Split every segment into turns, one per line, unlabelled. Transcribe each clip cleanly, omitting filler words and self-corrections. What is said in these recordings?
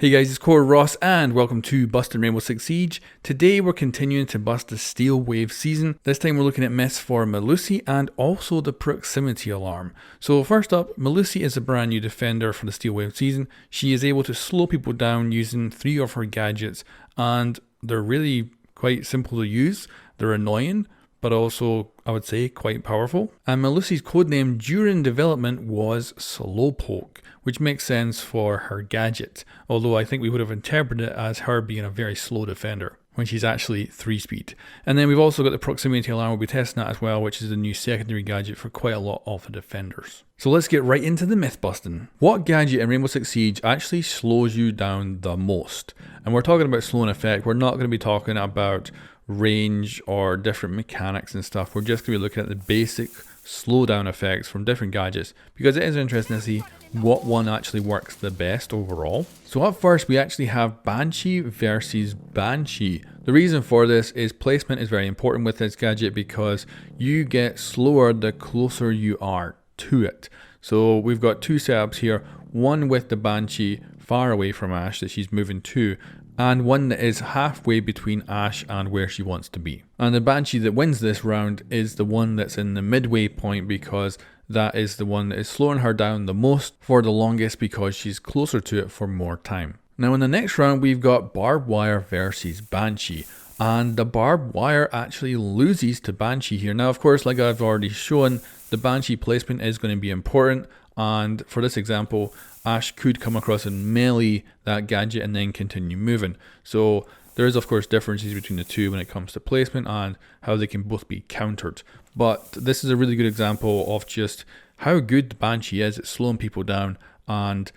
Hey guys, it's Core Ross and welcome to Busting Rainbow Six Siege. Today we're continuing to bust the Steel Wave season. This time we're looking at myths for Melusi and also the proximity alarm. So first up, Melusi is a brand new defender for the Steel Wave season. She is able to slow people down using 3 of her gadgets and they're really quite simple to use. They're annoying, but also, I would say, quite powerful. And Melusi's codename during development was Slowpoke, which makes sense for her gadget, although I think we would have interpreted it as her being a very slow defender when she's actually 3-speed. And then we've also got the proximity alarm, we'll be testing that as well, which is the new secondary gadget for quite a lot of the defenders. So let's get right into the myth busting. What gadget in Rainbow Six Siege actually slows you down the most? And we're talking about slow in effect, we're not going to be talking about range or different mechanics and stuff. We're just going to be looking at the basic slowdown effects from different gadgets because it is interesting to see what one actually works the best overall. So up first we actually have Banshee versus Banshee. The reason for this is placement is very important with this gadget because you get slower the closer you are to it. So we've got 2 setups here, one with the Banshee far away from Ash that she's moving to, and one that is halfway between Ash and where she wants to be. And the Banshee that wins this round is the one that's in the midway point because that is the one that is slowing her down the most for the longest because she's closer to it for more time. Now in the next round we've got Barbed Wire versus Banshee. And the Barbed Wire actually loses to Banshee here. Now of course, like I've already shown, the Banshee placement is going to be important. And for this example, Ash could come across and melee that gadget and then continue moving. So there is of course differences between the two when it comes to placement and how they can both be countered. But this is a really good example of just how good the Banshee is at slowing people down, and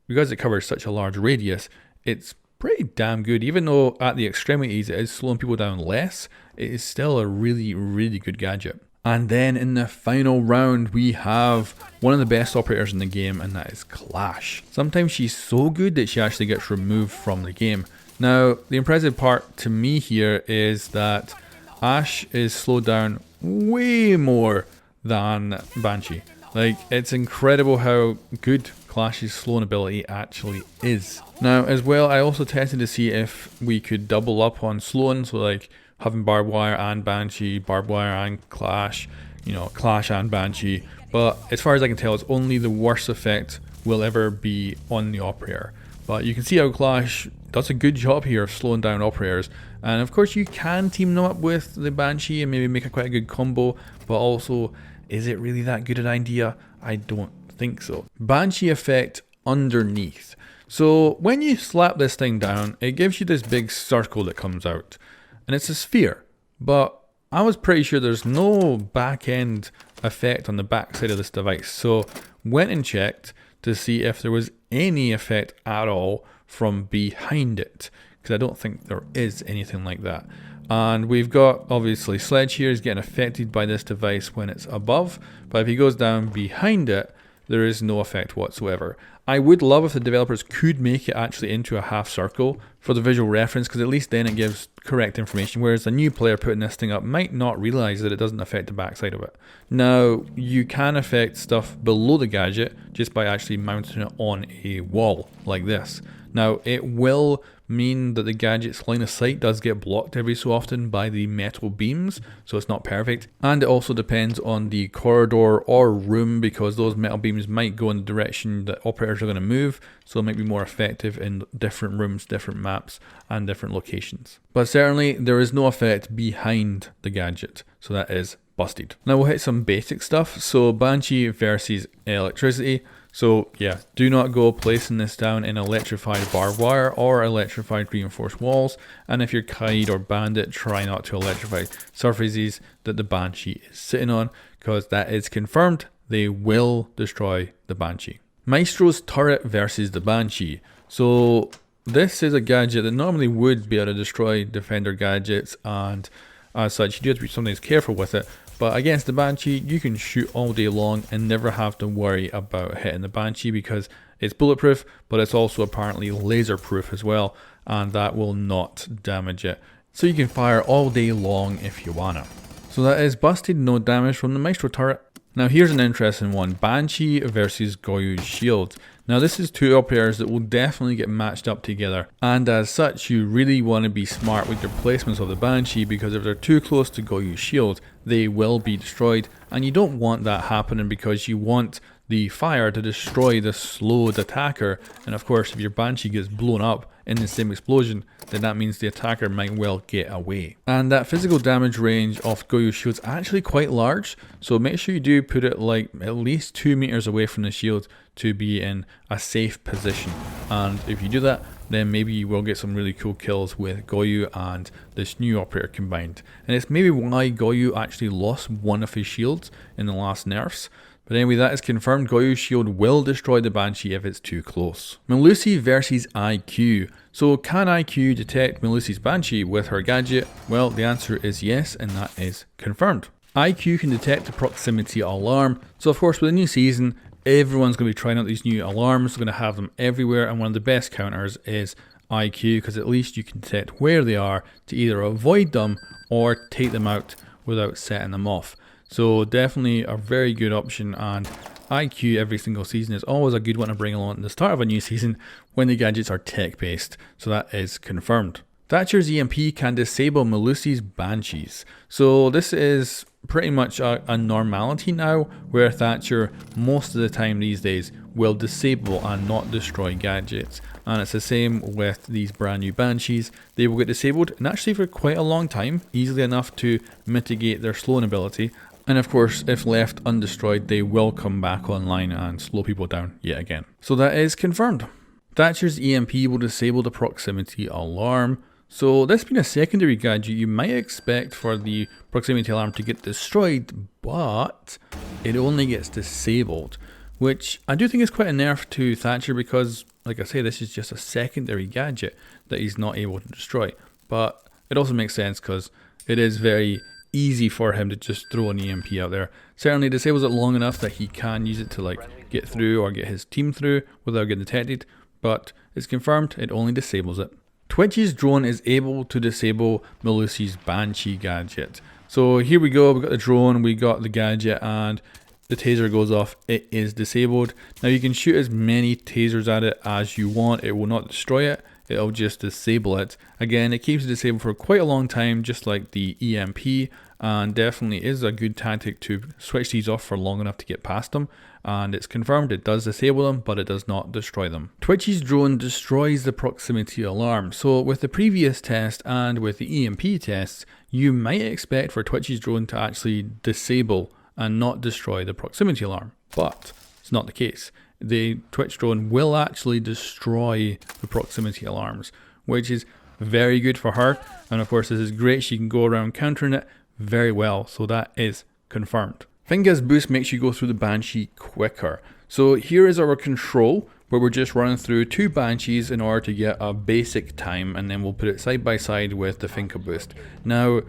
because it covers such a large radius, it's pretty damn good. Even though at the extremities it is slowing people down less, it is still a really good gadget. And then in the final round we have one of the best operators in the game, and that is Clash. Sometimes she's so good that she actually gets removed from the game. Now the impressive part to me here is that Ash is slowed down way more than Banshee. Like, it's incredible how good Clash's slowing ability actually is. Now as well, I also tested to see if we could double up on slowing, so like having Barbed Wire and Banshee, Barbed Wire and Clash, you know, Clash and Banshee. But as far as I can tell, it's only the worst effect will ever be on the operator. But you can see how Clash does a good job here of slowing down operators. And of course you can team them up with the Banshee and maybe make a quite a good combo, but also, is it really that good an idea? I don't think so. Banshee effect underneath. So when you slap this thing down, it gives you this big circle that comes out. And it's a sphere. But I was pretty sure there's no back end effect on the back side of this device. So went and checked to see if there was any effect at all from behind it, because I don't think there is anything like that. And we've got obviously Sledge here is getting affected by this device when it's above, but if he goes down behind it, there is no effect whatsoever. I would love if the developers could make it actually into a half circle for the visual reference, because at least then it gives correct information, whereas a new player putting this thing up might not realize that it doesn't affect the backside of it. Now you can affect stuff below the gadget just by actually mounting it on a wall like this. Now it will mean that the gadget's line of sight does get blocked every so often by the metal beams, so it's not perfect. And it also depends on the corridor or room, because those metal beams might go in the direction that operators are going to move, so it might be more effective in different rooms, different maps and different locations. But certainly there is no effect behind the gadget, so that is busted. Now we'll hit some basic stuff. So Banshee versus electricity. So yeah, do not go placing this down in electrified barbed wire or electrified reinforced walls. And if you're Kaid or Bandit, try not to electrify surfaces that the Banshee is sitting on, because that is confirmed, they will destroy the Banshee. Maestro's turret versus the Banshee. So this is a gadget that normally would be able to destroy defender gadgets, and as such you do have to be sometimes careful with it. But against the Banshee, you can shoot all day long and never have to worry about hitting the Banshee, because it's bulletproof, but it's also apparently laser proof as well, and that will not damage it. So you can fire all day long if you wanna. So that is busted, no damage from the Maestro turret. Now here's an interesting one, Banshee versus Goyo's shield. Now this is two operators that will definitely get matched up together, and as such you really want to be smart with your placements of the Banshee, because if they're too close to GOYO's shield they will be destroyed, and you don't want that happening because you want the fire to destroy the slowed attacker. And of course if your Banshee gets blown up in the same explosion, then that means the attacker might well get away. And that physical damage range of GOYO's shield is actually quite large, so make sure you do put it like at least 2 meters away from the shield to be in a safe position. And if you do that, then maybe you will get some really cool kills with GOYO and this new operator combined. And it's maybe why GOYO actually lost one of his shields in the last nerfs. But anyway, that is confirmed. GOYO's shield will destroy the Banshee if it's too close. Melusi versus IQ. So can IQ detect Melusi's Banshee with her gadget? Well, the answer is yes, and that is confirmed. IQ can detect the proximity alarm. So of course with the new season, everyone's going to be trying out these new alarms. They're going to have them everywhere, and one of the best counters is IQ, because at least you can detect where they are to either avoid them or take them out without setting them off. So definitely a very good option, and IQ every single season is always a good one to bring along at the start of a new season when the gadgets are tech based. So that is confirmed. Thatcher's EMP can disable Melusi's Banshees. So this is pretty much a normality now, where Thatcher most of the time these days will disable and not destroy gadgets. And it's the same with these brand new Banshees. They will get disabled, and actually for quite a long time, easily enough to mitigate their slowing ability. And of course, if left undestroyed, they will come back online and slow people down yet again. So that is confirmed. Thatcher's EMP will disable the proximity alarm. So this being a secondary gadget, you might expect for the proximity alarm to get destroyed, but it only gets disabled, which I do think is quite a nerf to Thatcher, because like I say, this is just a secondary gadget that he's not able to destroy. But it also makes sense because it is very easy for him to just throw an EMP out there. Certainly disables it long enough that he can use it to like get through or get his team through without getting detected, but it's confirmed it only disables it. Twitch's drone is able to disable Melusi's Banshee gadget. So here we go, we got the drone, we got the gadget, and the taser goes off, it is disabled. Now you can shoot as many tasers at it as you want, it will not destroy it, it'll just disable it. Again, it keeps it disabled for quite a long time, just like the EMP, and definitely is a good tactic to switch these off for long enough to get past them. And it's confirmed it does disable them, but it does not destroy them. Twitch's drone destroys the proximity alarm. So with the previous test and with the EMP tests, you might expect for Twitch's drone to actually disable and not destroy the proximity alarm, but it's not the case. The Twitch drone will actually destroy the proximity alarms, which is very good for her. And of course this is great, she can go around countering it very well, so that is confirmed. FINKA's boost makes you go through the Banshee quicker. So here is our control, where we're just running through two Banshees in order to get a basic time, and then we'll put it side by side with the FINKA boost. Now,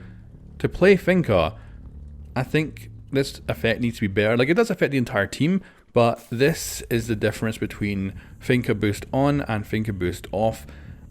to play FINKA, I think this effect needs to be better. Like, it does affect the entire team, but this is the difference between FINKA boost on and FINKA boost off.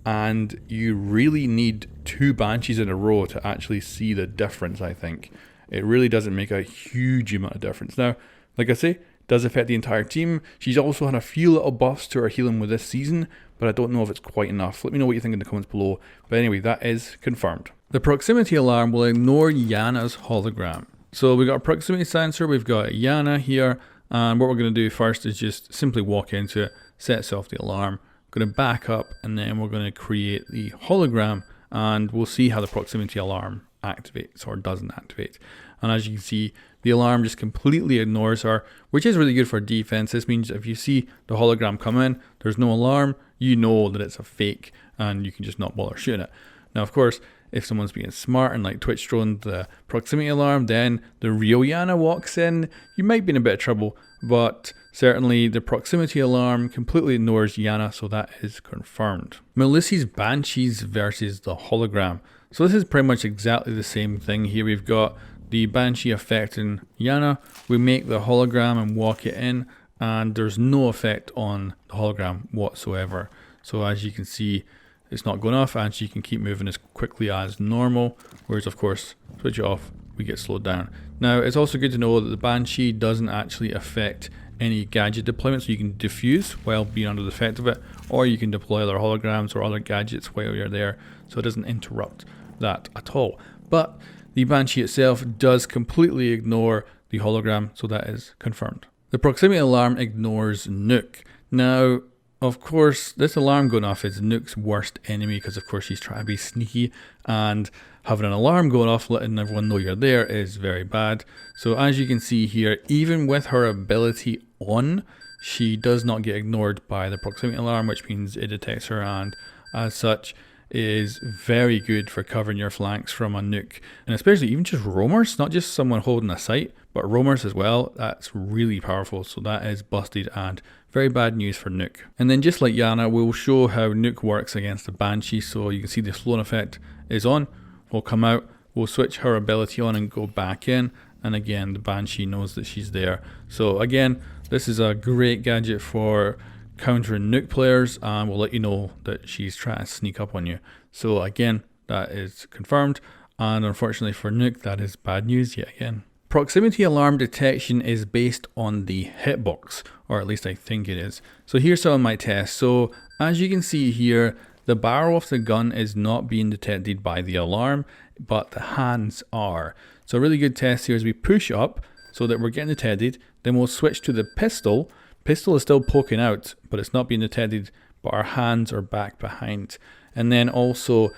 And you really need two Banshees in a row to actually see the difference, I think. It really doesn't make a huge amount of difference. Now, like I say, it does affect the entire team. She's also had a few little buffs to her healing with this season, but I don't know if it's quite enough. Let me know what you think in the comments below. But anyway, that is confirmed. The proximity alarm will ignore Yana's hologram. So we've got a proximity sensor, we've got Yana here, and what we're going to do first is just simply walk into it, sets off the alarm. We're going to back up, and then we're going to create the hologram, and we'll see how the proximity alarm activates or doesn't activate. And as you can see, the alarm just completely ignores her, which is really good for defense. This means if you see the hologram come in, there's no alarm, you know that it's a fake, and you can just not bother shooting it. Now, of course, if someone's being smart and like Twitch droned the proximity alarm, then the real Yana walks in, you might be in a bit of trouble, but certainly the proximity alarm completely ignores Yana, so that is confirmed. Melusi's Banshees versus the hologram. So this is pretty much exactly the same thing. Here we've got the Banshee affecting Yana, we make the hologram and walk it in, and there's no effect on the hologram whatsoever. So as you can see, it's not going off, and she can keep moving as quickly as normal, whereas of course, switch it off, we get slowed down. Now, it's also good to know that the Banshee doesn't actually affect any gadget deployment, so you can defuse while being under the effect of it, or you can deploy other holograms or other gadgets while you're there, so it doesn't interrupt that at all. But the Banshee itself does completely ignore the hologram, so that is confirmed. The proximity alarm ignores NOKK. Now, of course, this alarm going off is NOKK's worst enemy, because of course she's trying to be sneaky, and having an alarm going off letting everyone know you're there is very bad. So as you can see here, even with her ability on, she does not get ignored by the proximity alarm, which means it detects her, and as such is very good for covering your flanks from a NOKK, and especially even just roamers, not just someone holding a site, but roamers as well. That's really powerful, so that is busted and very bad news for NOKK. And then just like Yana, we'll show how NOKK works against the Banshee. So you can see the slowing effect is on, we'll come out, we'll switch her ability on and go back in, and again the Banshee knows that she's there. So again, this is a great gadget for countering NOKK players, and will let you know that she's trying to sneak up on you. So again, that is confirmed, and unfortunately for NOKK, that is bad news yet again. Proximity alarm detection is based on the hitbox, or at least I think it is. So here's some of my tests. So as you can see here, the barrel of the gun is not being detected by the alarm, but the hands are. So a really good test here is we push up so that we're getting detected, then we'll switch to the pistol. Pistol is still poking out, but it's not being detected, but our hands are back behind. And then also,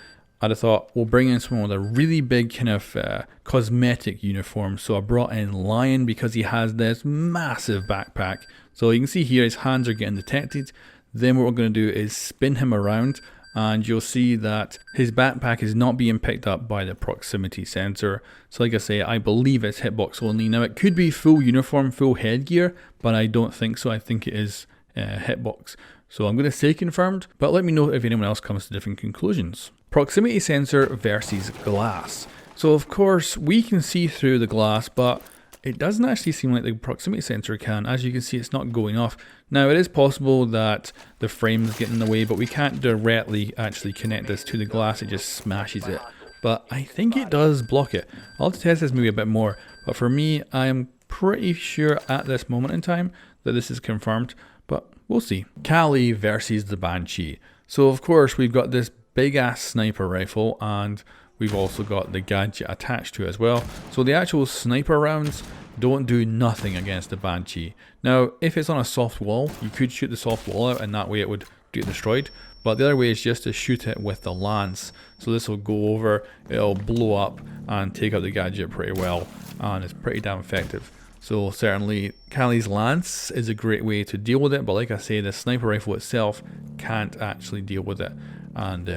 I'd have thought we'll bring in someone with a really big kind of cosmetic uniform. So I brought in Lion because he has this massive backpack. So you can see here his hands are getting detected. Then what we're going to do is spin him around, and you'll see that his backpack is not being picked up by the proximity sensor. So like I say, I believe it's hitbox only. Now it could be full uniform, full headgear, but I don't think so. I think it is hitbox. So I'm going to say confirmed, but let me know if anyone else comes to different conclusions. Proximity sensor versus glass. So of course we can see through the glass, but it doesn't actually seem like the proximity sensor can. As you can see, it's not going off. Now it is possible that the frame's getting in the way, but we can't directly actually connect this to the glass. It just smashes it. But I think it does block it. I'll have to test this maybe a bit more, but for me, I am pretty sure at this moment in time that this is confirmed, but we'll see. Kali versus the Banshee. So of course we've got this big ass sniper rifle, and we've also got the gadget attached to it as well. So the actual sniper rounds don't do nothing against the Banshee. Now, if it's on a soft wall, you could shoot the soft wall out and that way it would get destroyed. But the other way is just to shoot it with the lance. So this will go over, it'll blow up and take out the gadget pretty well, and it's pretty damn effective. So certainly Kali's lance is a great way to deal with it, but like I say, the sniper rifle itself can't actually deal with it. And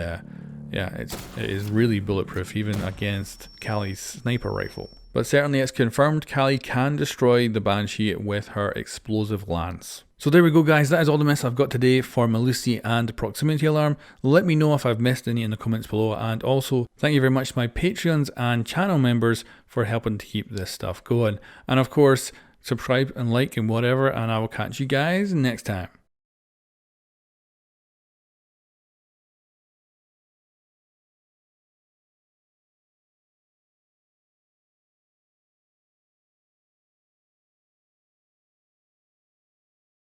yeah, it is really bulletproof even against Kali's sniper rifle. But certainly it's confirmed Kali can destroy the Banshee with her explosive lance. So there we go guys, that is all the mess I've got today for Melusi and proximity alarm. Let me know if I've missed any in the comments below, and also thank you very much to my Patreons and channel members for helping to keep this stuff going. And of course, subscribe and like and whatever, and I will catch you guys next time.